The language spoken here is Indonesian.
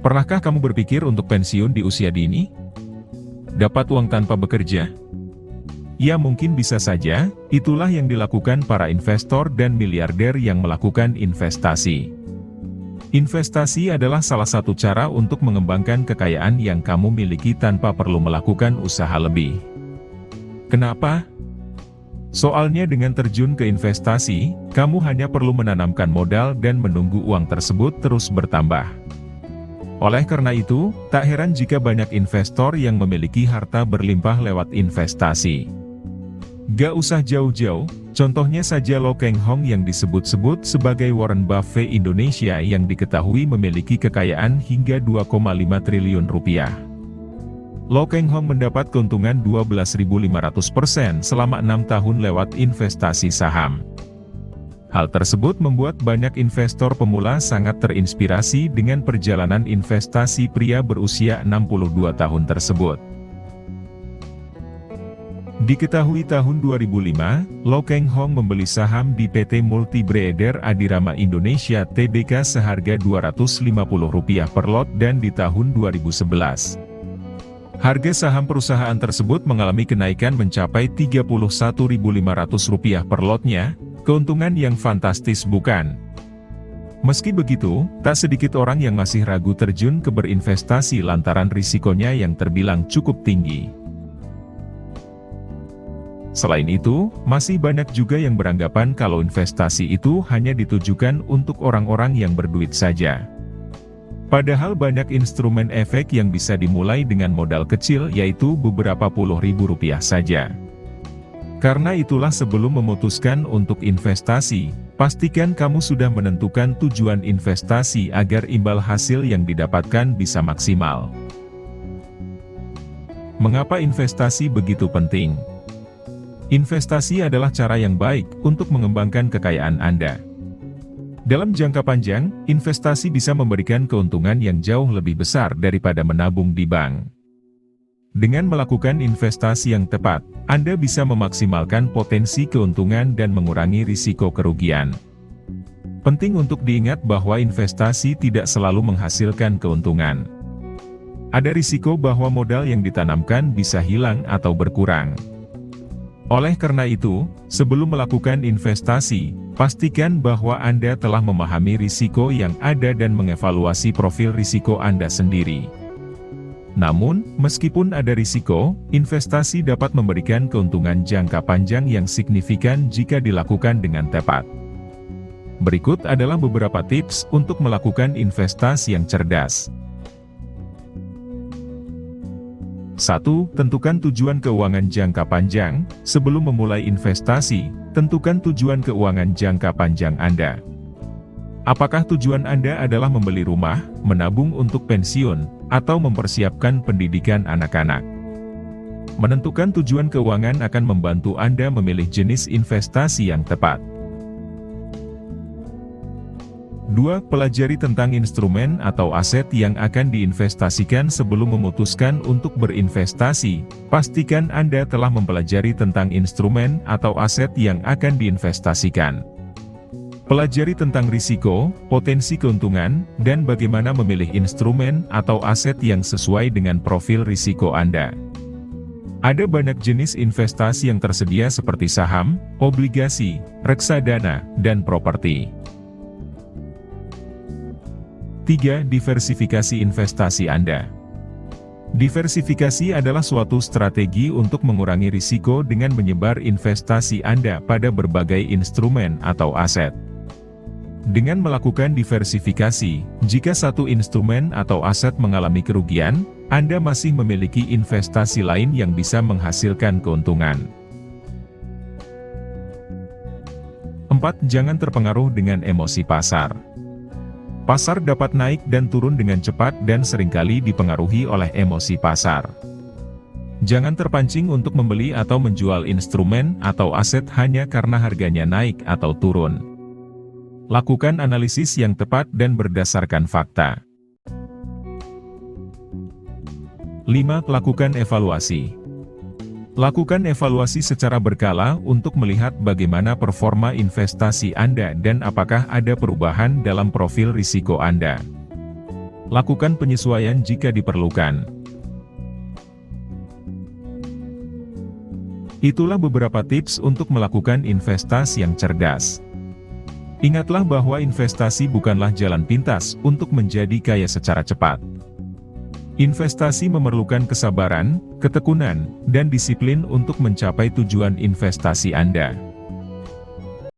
Pernahkah kamu berpikir untuk pensiun di usia dini? Dapat uang tanpa bekerja? Ya, mungkin bisa saja, itulah yang dilakukan para investor dan miliarder yang melakukan investasi. Investasi adalah salah satu cara untuk mengembangkan kekayaan yang kamu miliki tanpa perlu melakukan usaha lebih. Kenapa? Soalnya dengan terjun ke investasi, kamu hanya perlu menanamkan modal dan menunggu uang tersebut terus bertambah. Oleh karena itu, tak heran jika banyak investor yang memiliki harta berlimpah lewat investasi. Gak usah jauh-jauh, contohnya saja Lo Keng Hong yang disebut-sebut sebagai Warren Buffett Indonesia yang diketahui memiliki kekayaan hingga 2,5 triliun rupiah. Lo Keng Hong mendapat keuntungan 12.500% selama 6 tahun lewat investasi saham. Hal tersebut membuat banyak investor pemula sangat terinspirasi dengan perjalanan investasi pria berusia 62 tahun tersebut. Diketahui tahun 2005, Lo Keng Hong membeli saham di PT Multi Breeder Adirama Indonesia Tbk seharga Rp250 per lot dan di tahun 2011. Harga saham perusahaan tersebut mengalami kenaikan mencapai Rp31.500 per lotnya, keuntungan yang fantastis bukan? Meski begitu, tak sedikit orang yang masih ragu terjun ke berinvestasi lantaran risikonya yang terbilang cukup tinggi. Selain itu, masih banyak juga yang beranggapan kalau investasi itu hanya ditujukan untuk orang-orang yang berduit saja. Padahal banyak instrumen efek yang bisa dimulai dengan modal kecil yaitu beberapa puluh ribu rupiah saja. Karena itulah sebelum memutuskan untuk investasi, pastikan kamu sudah menentukan tujuan investasi agar imbal hasil yang didapatkan bisa maksimal. Mengapa investasi begitu penting? Investasi adalah cara yang baik untuk mengembangkan kekayaan Anda. Dalam jangka panjang, investasi bisa memberikan keuntungan yang jauh lebih besar daripada menabung di bank. Dengan melakukan investasi yang tepat, Anda bisa memaksimalkan potensi keuntungan dan mengurangi risiko kerugian. Penting untuk diingat bahwa investasi tidak selalu menghasilkan keuntungan. Ada risiko bahwa modal yang ditanamkan bisa hilang atau berkurang. Oleh karena itu, sebelum melakukan investasi, pastikan bahwa Anda telah memahami risiko yang ada dan mengevaluasi profil risiko Anda sendiri. Namun, meskipun ada risiko, investasi dapat memberikan keuntungan jangka panjang yang signifikan jika dilakukan dengan tepat. Berikut adalah beberapa tips untuk melakukan investasi yang cerdas. 1. Tentukan tujuan keuangan jangka panjang. Sebelum memulai investasi, tentukan tujuan keuangan jangka panjang Anda. Apakah tujuan Anda adalah membeli rumah, menabung untuk pensiun, atau mempersiapkan pendidikan anak-anak? Menentukan tujuan keuangan akan membantu Anda memilih jenis investasi yang tepat. 2. Pelajari tentang instrumen atau aset yang akan diinvestasikan sebelum memutuskan untuk berinvestasi. Pastikan Anda telah mempelajari tentang instrumen atau aset yang akan diinvestasikan. Pelajari tentang risiko, potensi keuntungan, dan bagaimana memilih instrumen atau aset yang sesuai dengan profil risiko Anda. Ada banyak jenis investasi yang tersedia seperti saham, obligasi, reksadana, dan properti. 3. Diversifikasi investasi Anda. Diversifikasi adalah suatu strategi untuk mengurangi risiko dengan menyebar investasi Anda pada berbagai instrumen atau aset. Dengan melakukan diversifikasi, jika satu instrumen atau aset mengalami kerugian, Anda masih memiliki investasi lain yang bisa menghasilkan keuntungan. 4. Jangan terpengaruh dengan emosi pasar. Pasar dapat naik dan turun dengan cepat dan seringkali dipengaruhi oleh emosi pasar. Jangan terpancing untuk membeli atau menjual instrumen atau aset hanya karena harganya naik atau turun. Lakukan analisis yang tepat dan berdasarkan fakta. 5. Lakukan evaluasi. Lakukan evaluasi secara berkala untuk melihat bagaimana performa investasi Anda dan apakah ada perubahan dalam profil risiko Anda. Lakukan penyesuaian jika diperlukan. Itulah beberapa tips untuk melakukan investasi yang cerdas. Ingatlah bahwa investasi bukanlah jalan pintas untuk menjadi kaya secara cepat. Investasi memerlukan kesabaran, ketekunan, dan disiplin untuk mencapai tujuan investasi Anda.